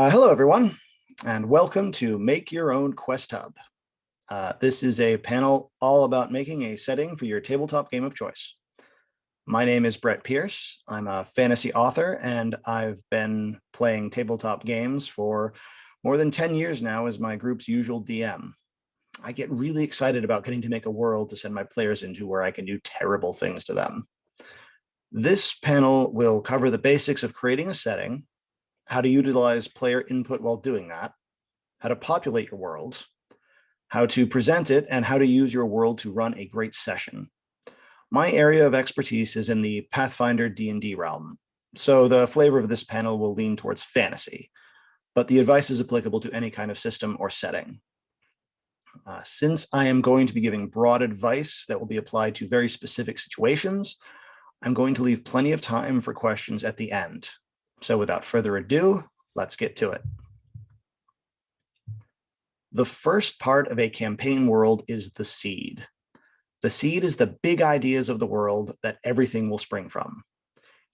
Hello, everyone, and welcome to Make Your Own Quest Hub. This is a panel all about making a setting for your tabletop game of choice. My name is Brett Pierce. I'm a fantasy author, and I've been playing tabletop games for more than 10 years now as my group's usual DM. I get really excited about getting to make a world to send my players into where I can do terrible things to them. This panel will cover the basics of creating a setting, how to utilize player input while doing that, how to populate your world, how to present it, and how to use your world to run a great session. My area of expertise is in the Pathfinder D&D realm, so the flavor of this panel will lean towards fantasy, but the advice is applicable to any kind of system or setting. Since I am going to be giving broad advice that will be applied to very specific situations, I'm going to leave plenty of time for questions at the end. So without further ado, let's get to it. The first part of a campaign world is the seed. The seed is the big ideas of the world that everything will spring from.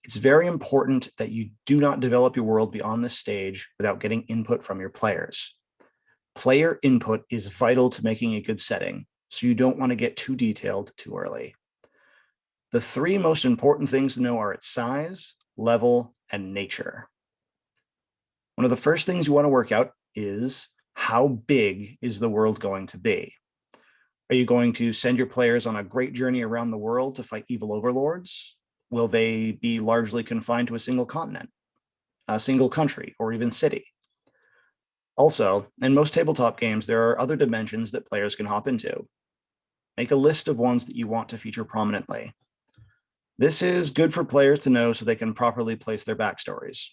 It's very important that you do not develop your world beyond this stage without getting input from your players. Player input is vital to making a good setting, so you don't want to get too detailed too early. The three most important things to know are its size, level, and nature. One of the first things you want to work out is how big is the world going to be? Are you going to send your players on a great journey around the world to fight evil overlords? Will they be largely confined to a single continent, a single country, or even city? Also, in most tabletop games, there are other dimensions that players can hop into. Make a list of ones that you want to feature prominently. This is good for players to know so they can properly place their backstories.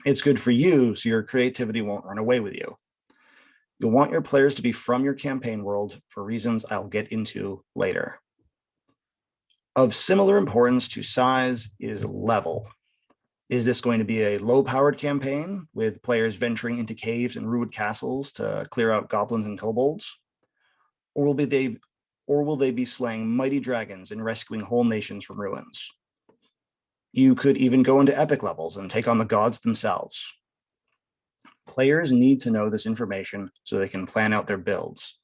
It's good for you so your creativity won't run away with you. You'll want your players to be from your campaign world for reasons I'll get into later. Of similar importance to size is level. Is this going to be a low-powered campaign with players venturing into caves and ruined castles to clear out goblins and kobolds? Or will they be slaying mighty dragons and rescuing whole nations from ruins? You could even go into epic levels and take on the gods themselves. Players need to know this information so they can plan out their builds.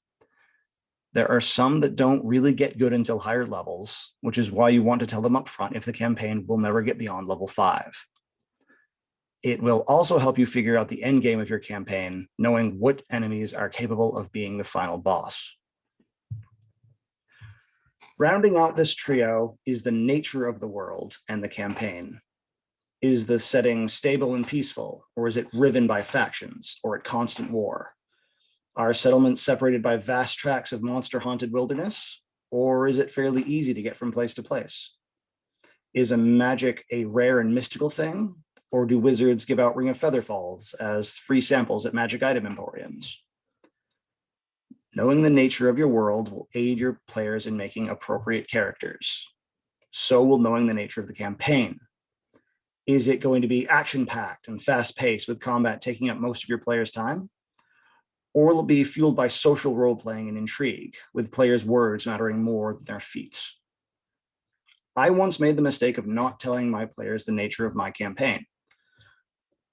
There are some that don't really get good until higher levels, which is why you want to tell them up front if the campaign will never get beyond level 5. It will also help you figure out the end game of your campaign, knowing what enemies are capable of being the final boss. Rounding out this trio is the nature of the world and the campaign. Is the setting stable and peaceful, or is it riven by factions, or at constant war? Are settlements separated by vast tracts of monster-haunted wilderness, or is it fairly easy to get from place to place? Is a magic a rare and mystical thing, or do wizards give out Ring of Featherfalls as free samples at magic item emporiums? Knowing the nature of your world will aid your players in making appropriate characters. So will knowing the nature of the campaign. Is it going to be action-packed and fast-paced with combat taking up most of your players' time? Or will it be fueled by social role-playing and intrigue, with players' words mattering more than their feats? I once made the mistake of not telling my players the nature of my campaign.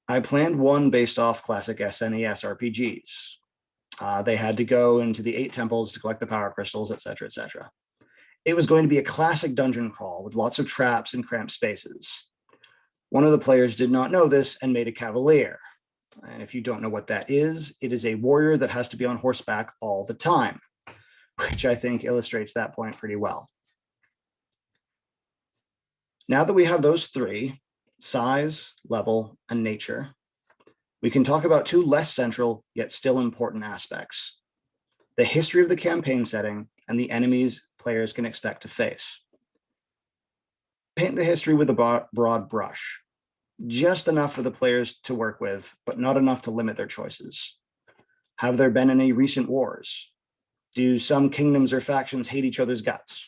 I planned one based off classic SNES RPGs. They had to go into the 8 temples to collect the power crystals, etc., etc. It was going to be a classic dungeon crawl with lots of traps and cramped spaces. One of the players did not know this and made a cavalier. And if you don't know what that is, it is a warrior that has to be on horseback all the time, which I think illustrates that point pretty well. Now that we have those three, size, level, and nature, we can talk about 2 less central yet still important aspects: the history of the campaign setting and the enemies players can expect to face. Paint the history with a broad brush, just enough for the players to work with, but not enough to limit their choices. Have there been any recent wars? Do some kingdoms or factions hate each other's guts?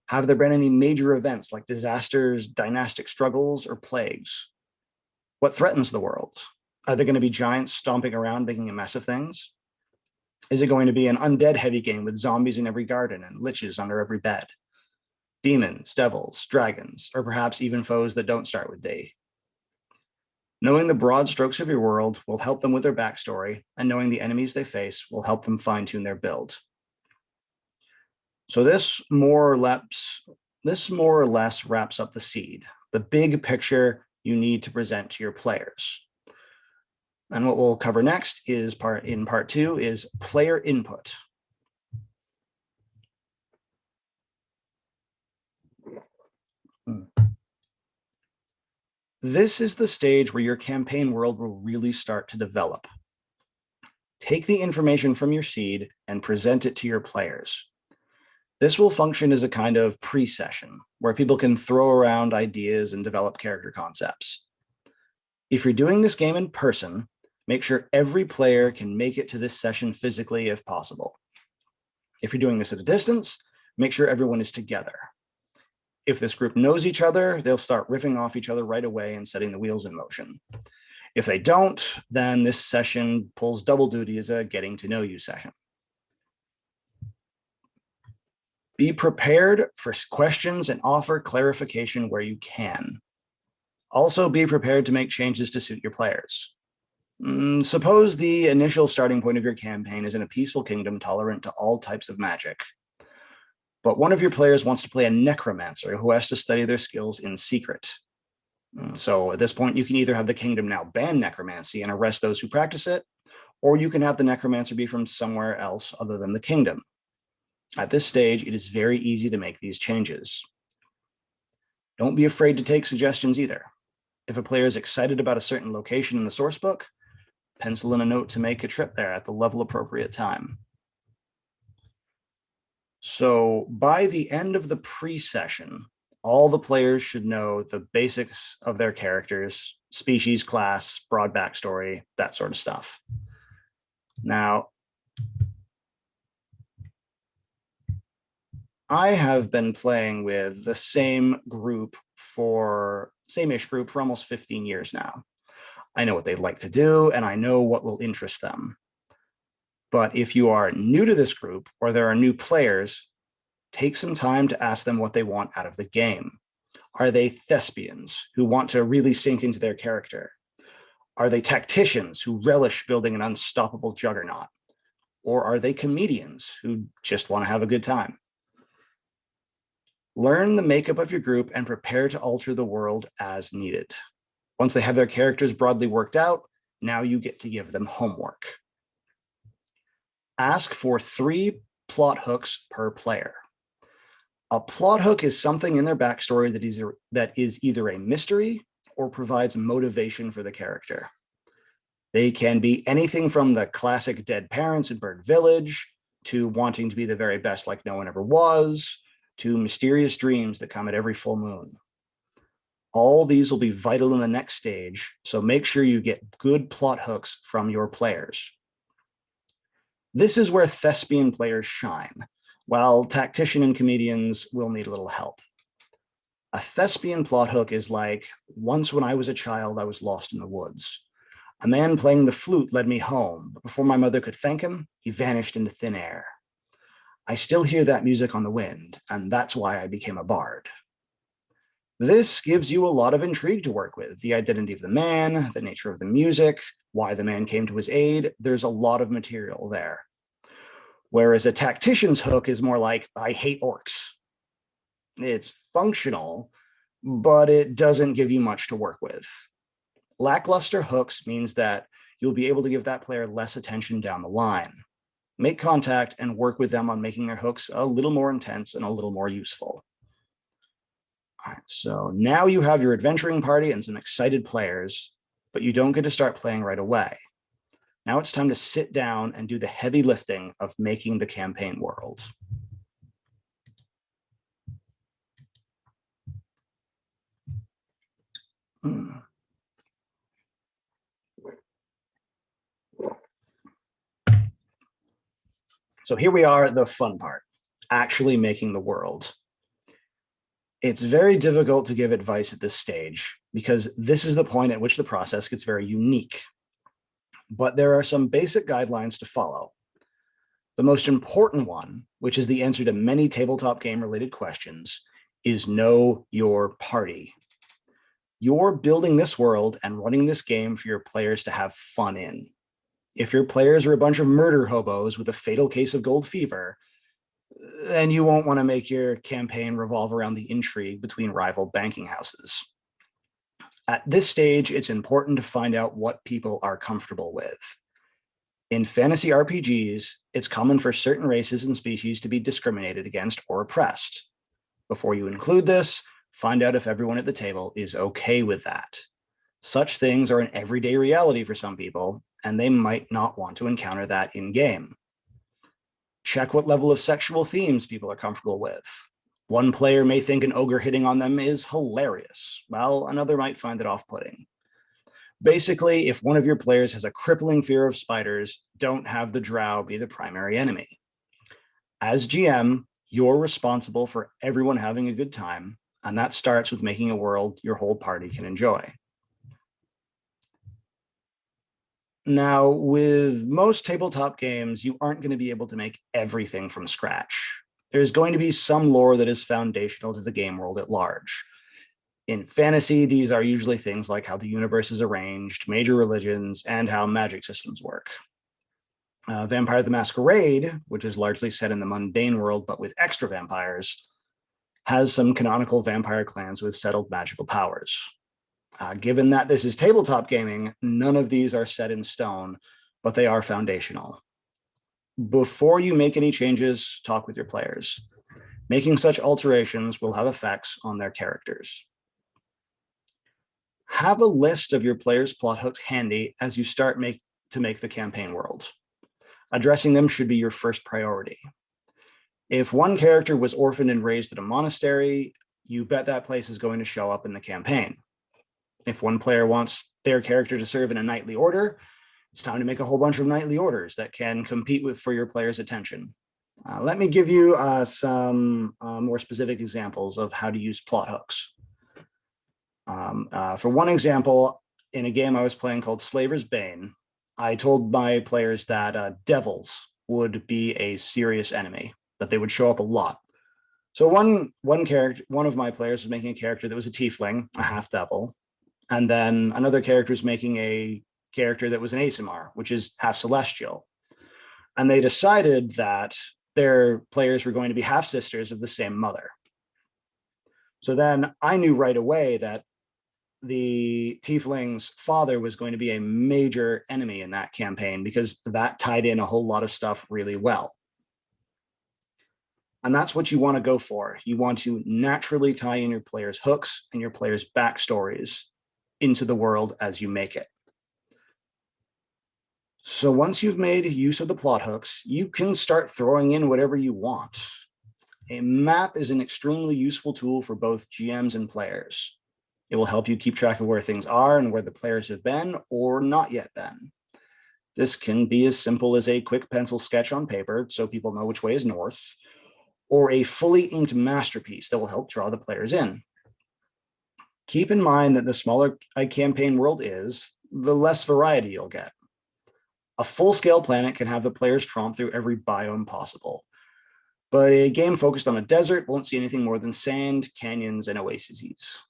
Have there been any major events like disasters, dynastic struggles, or plagues? What threatens the world? Are there going to be giants stomping around making a mess of things? Is it going to be an undead-heavy game with zombies in every garden and liches under every bed? Demons, devils, dragons, or perhaps even foes that don't start with D? Knowing the broad strokes of your world will help them with their backstory, and knowing the enemies they face will help them fine-tune their build. So this more or less wraps up the seed, the big picture you need to present to your players. And what we'll cover next is part 2 is player input. This is the stage where your campaign world will really start to develop. Take the information from your seed and present it to your players. This will function as a kind of pre-session where people can throw around ideas and develop character concepts. If you're doing this game in person, make sure every player can make it to this session physically if possible. If you're doing this at a distance, make sure everyone is together. If this group knows each other, they'll start riffing off each other right away and setting the wheels in motion. If they don't, then this session pulls double duty as a getting to know you session. Be prepared for questions and offer clarification where you can. Also, be prepared to make changes to suit your players. Suppose the initial starting point of your campaign is in a peaceful kingdom tolerant to all types of magic. But one of your players wants to play a necromancer who has to study their skills in secret. So at this point, you can either have the kingdom now ban necromancy and arrest those who practice it, or you can have the necromancer be from somewhere else other than the kingdom. At this stage, it is very easy to make these changes. Don't be afraid to take suggestions either. If a player is excited about a certain location in the source book, pencil in a note to make a trip there at the level appropriate time. So by the end of the pre-session, all the players should know the basics of their characters, species, class, broad backstory, that sort of stuff. Now, I have been playing with the same ish group for almost 15 years now. I know what they'd like to do, and I know what will interest them. But if you are new to this group or there are new players, take some time to ask them what they want out of the game. Are they thespians who want to really sink into their character? Are they tacticians who relish building an unstoppable juggernaut? Or are they comedians who just want to have a good time? Learn the makeup of your group and prepare to alter the world as needed. Once they have their characters broadly worked out, now you get to give them homework. Ask for 3 plot hooks per player. A plot hook is something in their backstory that is either a mystery or provides motivation for the character. They can be anything from the classic dead parents in Bird Village, to wanting to be the very best like no one ever was, to mysterious dreams that come at every full moon. All these will be vital in the next stage, so make sure you get good plot hooks from your players. This is where thespian players shine, while tactician and comedians will need a little help. A thespian plot hook is like, once when I was a child, I was lost in the woods. A man playing the flute led me home, but before my mother could thank him, he vanished into thin air. I still hear that music on the wind, and that's why I became a bard. This gives you a lot of intrigue to work with. The identity of the man, the nature of the music, why the man came to his aid. There's a lot of material there. Whereas a tactician's hook is more like, I hate orcs. It's functional, but it doesn't give you much to work with. Lackluster hooks means that you'll be able to give that player less attention down the line. Make contact and work with them on making their hooks a little more intense and a little more useful. All right, so now you have your adventuring party and some excited players, but you don't get to start playing right away. Now it's time to sit down and do the heavy lifting of making the campaign world. So here we are, the fun part, actually making the world. It's very difficult to give advice at this stage because this is the point at which the process gets very unique. But there are some basic guidelines to follow. The most important one, which is the answer to many tabletop game related questions, is know your party. You're building this world and running this game for your players to have fun in. If your players are a bunch of murder hobos with a fatal case of gold fever, then you won't want to make your campaign revolve around the intrigue between rival banking houses. At this stage, it's important to find out what people are comfortable with. In fantasy RPGs, it's common for certain races and species to be discriminated against or oppressed. Before you include this, find out if everyone at the table is okay with that. Such things are an everyday reality for some people, and they might not want to encounter that in-game. Check what level of sexual themes people are comfortable with. One player may think an ogre hitting on them is hilarious, while another might find it off-putting. Basically, if one of your players has a crippling fear of spiders, don't have the drow be the primary enemy. As GM, you're responsible for everyone having a good time, and that starts with making a world your whole party can enjoy. Now, with most tabletop games, you aren't going to be able to make everything from scratch. There's going to be some lore that is foundational to the game world at large. In fantasy, these are usually things like how the universe is arranged, major religions, and how magic systems work. Vampire the Masquerade, which is largely set in the mundane world but with extra vampires, has some canonical vampire clans with settled magical powers. Given that this is tabletop gaming, none of these are set in stone, but they are foundational. Before you make any changes, talk with your players. Making such alterations will have effects on their characters. Have a list of your players' plot hooks handy as you start to make the campaign world. Addressing them should be your first priority. If one character was orphaned and raised at a monastery, you bet that place is going to show up in the campaign. If one player wants their character to serve in a knightly order, it's time to make a whole bunch of knightly orders that can compete for your players' attention. Let me give you some more specific examples of how to use plot hooks. For one example, in a game I was playing called Slaver's Bane, I told my players that devils would be a serious enemy, that they would show up a lot. So one of my players was making a character that was a tiefling, a half devil, and then another character was making a character that was an Aasimar, which is half celestial. And they decided that their players were going to be half sisters of the same mother. So then I knew right away that the tiefling's father was going to be a major enemy in that campaign because that tied in a whole lot of stuff really well. And that's what you want to go for. You want to naturally tie in your players' hooks and your players' backstories into the world as you make it. So once you've made use of the plot hooks, you can start throwing in whatever you want. A map is an extremely useful tool for both GMs and players. It will help you keep track of where things are and where the players have been or not yet been. This can be as simple as a quick pencil sketch on paper so people know which way is north, or a fully inked masterpiece that will help draw the players in. Keep in mind that the smaller a campaign world is, the less variety you'll get. A full-scale planet can have the players tromp through every biome possible, but a game focused on a desert won't see anything more than sand, canyons, and oases,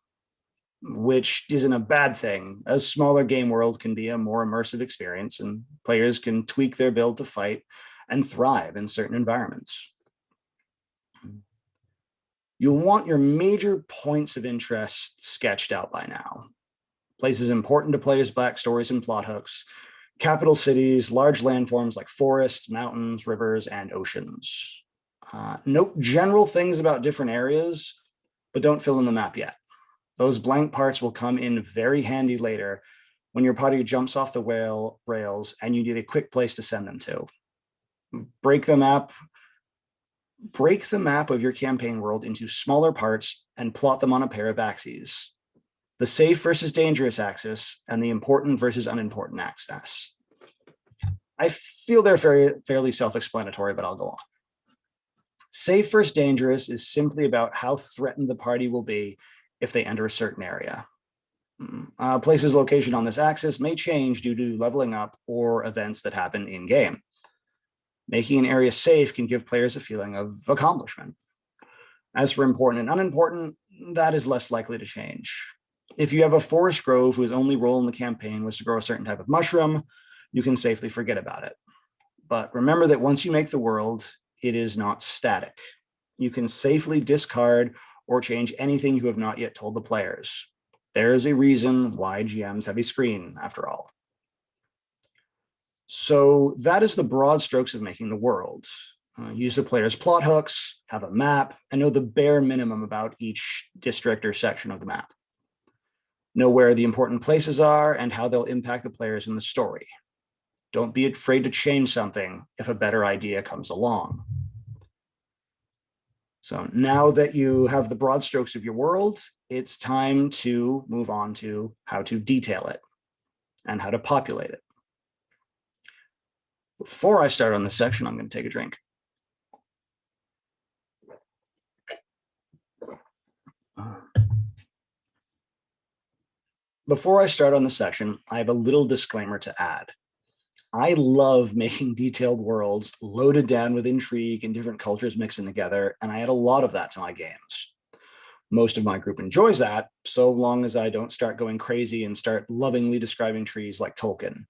which isn't a bad thing. A smaller game world can be a more immersive experience, and players can tweak their build to fight and thrive in certain environments. You'll want your major points of interest sketched out by now. Places important to players' backstories and plot hooks, capital cities, large landforms like forests, mountains, rivers, and oceans. Note general things about different areas, but don't fill in the map yet. Those blank parts will come in very handy later when your party jumps off the rails and you need a quick place to send them to. Break the map of your campaign world into smaller parts and plot them on a pair of axes: the safe versus dangerous axis and the important versus unimportant axis. I feel they're fairly self-explanatory, but I'll go on. Safe versus dangerous is simply about how threatened the party will be if they enter a certain area. Place's location on this axis may change due to leveling up or events that happen in-game. Making an area safe can give players a feeling of accomplishment. As for important and unimportant, that is less likely to change. If you have a forest grove whose only role in the campaign was to grow a certain type of mushroom, you can safely forget about it. But remember that once you make the world, it is not static. You can safely discard or change anything you have not yet told the players. There's a reason why GMs have a screen, after all. So that is the broad strokes of making the world. Use the player's plot hooks, have a map, and know the bare minimum about each district or section of the map. Know where the important places are and how they'll impact the players in the story. Don't be afraid to change something if a better idea comes along. So now that you have the broad strokes of your world, it's time to move on to how to detail it and how to populate it. Before I start on this section, I'm going to take a drink. Before I start on the section, I have a little disclaimer to add. I love making detailed worlds loaded down with intrigue and different cultures mixing together, and I add a lot of that to my games. Most of my group enjoys that, so long as I don't start going crazy and start lovingly describing trees like Tolkien.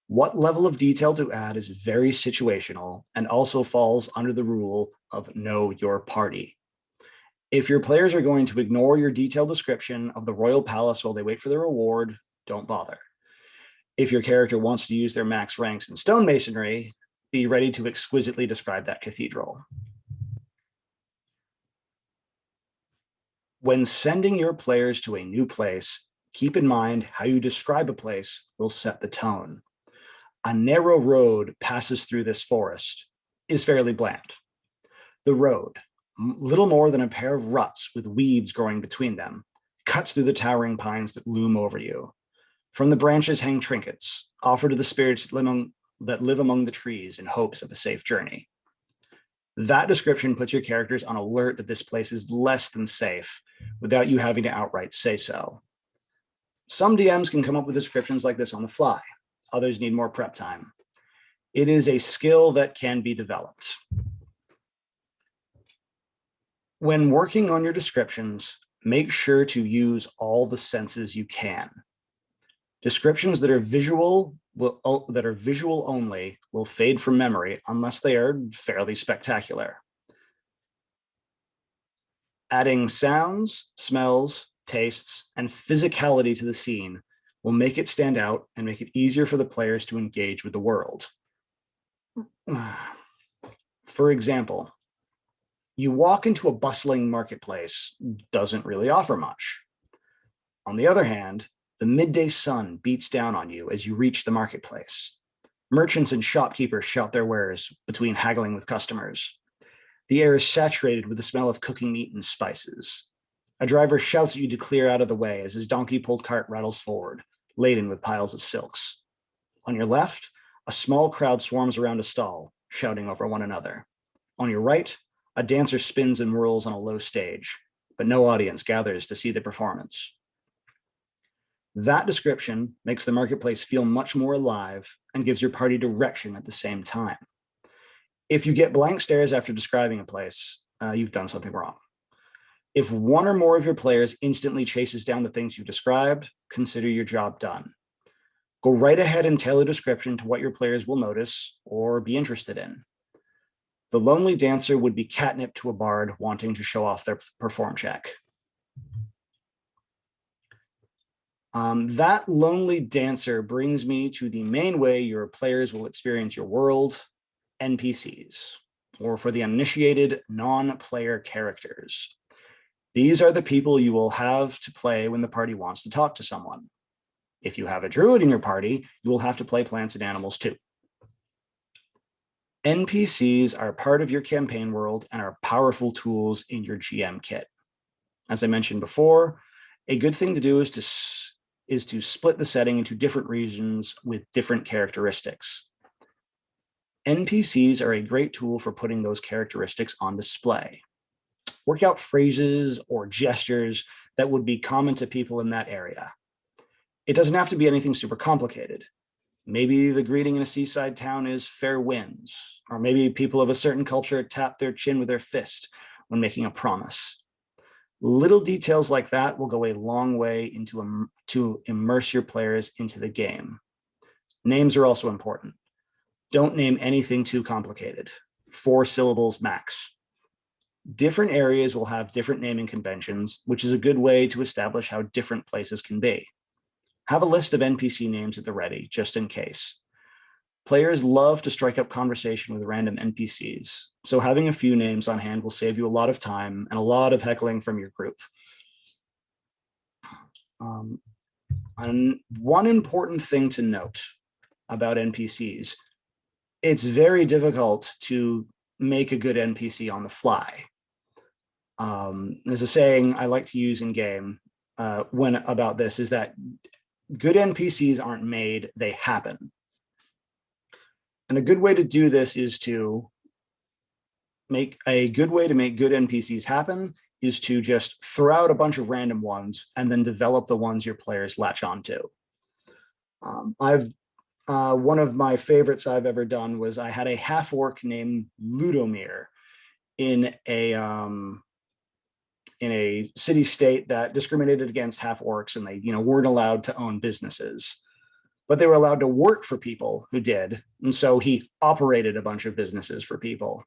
What level of detail to add is very situational and also falls under the rule of know your party. If your players are going to ignore your detailed description of the royal palace while they wait for their reward, don't bother. If your character wants to use their max ranks in stonemasonry, be ready to exquisitely describe that cathedral. When sending your players to a new place, keep in mind how you describe a place will set the tone. A narrow road passes through this forest is fairly bland. The road, little more than a pair of ruts with weeds growing between them, cuts through the towering pines that loom over you. From the branches hang trinkets, offered to the spirits that live among the trees in hopes of a safe journey. That description puts your characters on alert that this place is less than safe without you having to outright say so. Some DMs can come up with descriptions like this on the fly. Others need more prep time. It is a skill that can be developed. When working on your descriptions, make sure to use all the senses you can. Descriptions that are visual only will fade from memory unless they are fairly spectacular. Adding sounds, smells, tastes, and physicality to the scene will make it stand out and make it easier for the players to engage with the world. For example, you walk into a bustling marketplace, doesn't really offer much. On the other hand, the midday sun beats down on you as you reach the marketplace. Merchants and shopkeepers shout their wares between haggling with customers. The air is saturated with the smell of cooking meat and spices. A driver shouts at you to clear out of the way as his donkey-pulled cart rattles forward, laden with piles of silks. On your left, a small crowd swarms around a stall, shouting over one another. On your right, a dancer spins and whirls on a low stage, but no audience gathers to see the performance. That description makes the marketplace feel much more alive and gives your party direction at the same time. If you get blank stares after describing a place, you've done something wrong. If one or more of your players instantly chases down the things you described, consider your job done. Go right ahead and tailor a description to what your players will notice or be interested in. The lonely dancer would be catnip to a bard wanting to show off their perform check. That lonely dancer brings me to the main way your players will experience your world, NPCs, or for the uninitiated, non-player characters. These are the people you will have to play when the party wants to talk to someone. If you have a druid in your party, you will have to play plants and animals too. NPCs are part of your campaign world and are powerful tools in your GM kit. As I mentioned before, a good thing to do is to split the setting into different regions with different characteristics. NPCs are a great tool for putting those characteristics on display. Work out phrases or gestures that would be common to people in that area. It doesn't have to be anything super complicated. Maybe the greeting in a seaside town is fair winds, or maybe people of a certain culture tap their chin with their fist when making a promise. Little details like that will go a long way to immerse your players into the game. Names are also important. Don't name anything too complicated. 4 syllables max. Different areas will have different naming conventions, which is a good way to establish how different places can be. Have a list of NPC names at the ready, just in case. Players love to strike up conversation with random NPCs, so having a few names on hand will save you a lot of time and a lot of heckling from your group. And one important thing to note about NPCs, it's very difficult to make a good NPC on the fly. There's a saying I like to use in game about this, is that good NPCs aren't made, they happen. And a good way to do this is to make good NPCs happen is to just throw out a bunch of random ones and then develop the ones your players latch onto. One of my favorites I've ever done was I had a half-orc named Ludomir in a city-state that discriminated against half-orcs, and they weren't allowed to own businesses. But they were allowed to work for people who did. And so he operated a bunch of businesses for people.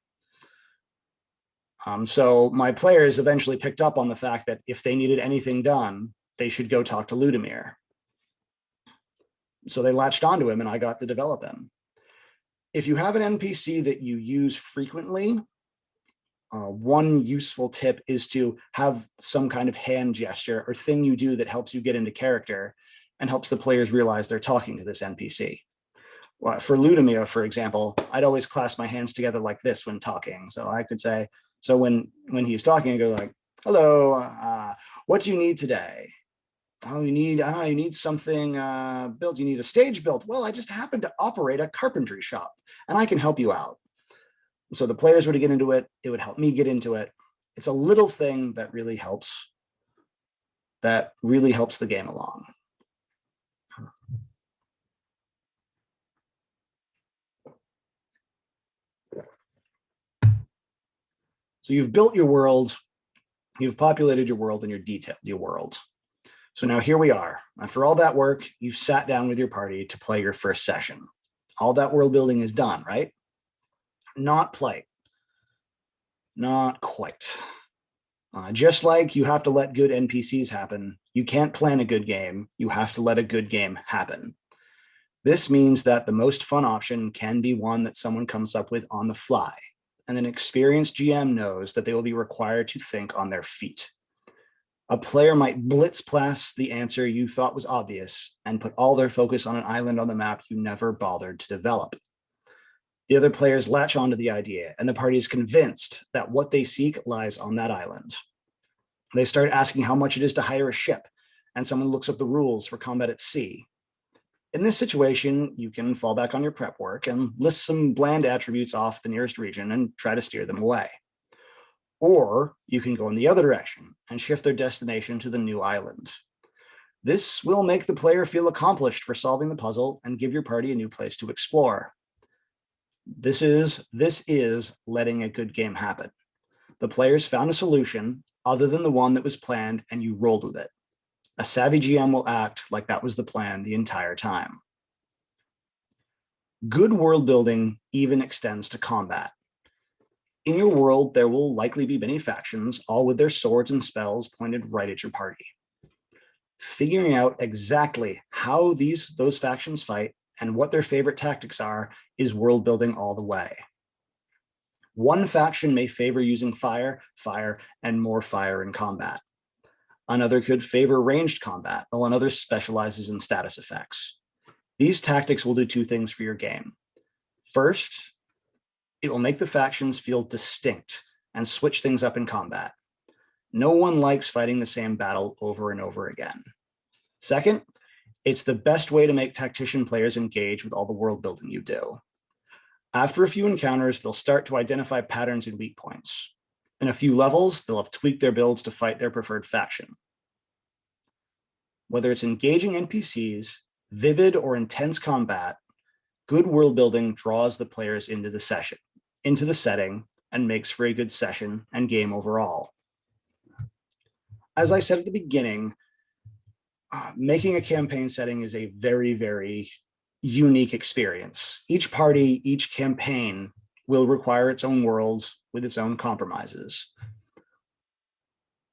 So my players eventually picked up on the fact that if they needed anything done, they should go talk to Ludomir. So they latched onto him and I got to develop him. If you have an NPC that you use frequently, one useful tip is to have some kind of hand gesture or thing you do that helps you get into character and helps the players realize they're talking to this NPC. Well, for Ludomir, for example, I'd always clasp my hands together like this when talking. So I could say, so when he's talking, I go like, hello, what do you need today? Oh, you need something built. You need a stage built. Well, I just happen to operate a carpentry shop and I can help you out. So the players would get into it. It would help me get into it. It's a little thing that really helps the game along. So you've built your world, you've populated your world, and you've detailed your world. So now here we are. After all that work, you've sat down with your party to play your first session. All that world building is done, right? Not play. Not quite. Just like you have to let good NPCs happen, you can't plan a good game. You have to let a good game happen. This means that the most fun option can be one that someone comes up with on the fly, and an experienced GM knows that they will be required to think on their feet. A player might blitz past the answer you thought was obvious and put all their focus on an island on the map you never bothered to develop. The other players latch onto the idea, and the party is convinced that what they seek lies on that island. They start asking how much it is to hire a ship, and someone looks up the rules for combat at sea. In this situation, you can fall back on your prep work and list some bland attributes off the nearest region and try to steer them away. Or you can go in the other direction and shift their destination to the new island. This will make the player feel accomplished for solving the puzzle and give your party a new place to explore. This is letting a good game happen. The players found a solution other than the one that was planned, and you rolled with it. A savvy GM will act like that was the plan the entire time. Good world building even extends to combat. In your world, there will likely be many factions, all with their swords and spells pointed right at your party. Figuring out exactly how those factions fight and what their favorite tactics are is world building all the way. One faction may favor using fire, and more fire in combat. Another could favor ranged combat, while another specializes in status effects. These tactics will do two things for your game. First, it will make the factions feel distinct and switch things up in combat. No one likes fighting the same battle over and over again. Second, it's the best way to make tactician players engage with all the world building you do. After a few encounters, they'll start to identify patterns and weak points. In a few levels, they'll have tweaked their builds to fight their preferred faction. Whether it's engaging NPCs, vivid or intense combat, good world building draws the players into the setting, and makes for a good session and game overall. as I said at the beginning, making a campaign setting is a very, very unique experience. Each party, each campaign will require its own world with its own compromises.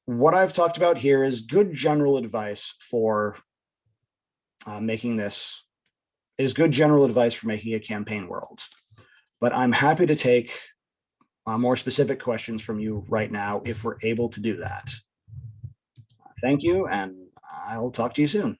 What I've talked about here is good general advice for making a campaign world. But I'm happy to take more specific questions from you right now if we're able to do that. Thank you, and I'll talk to you soon.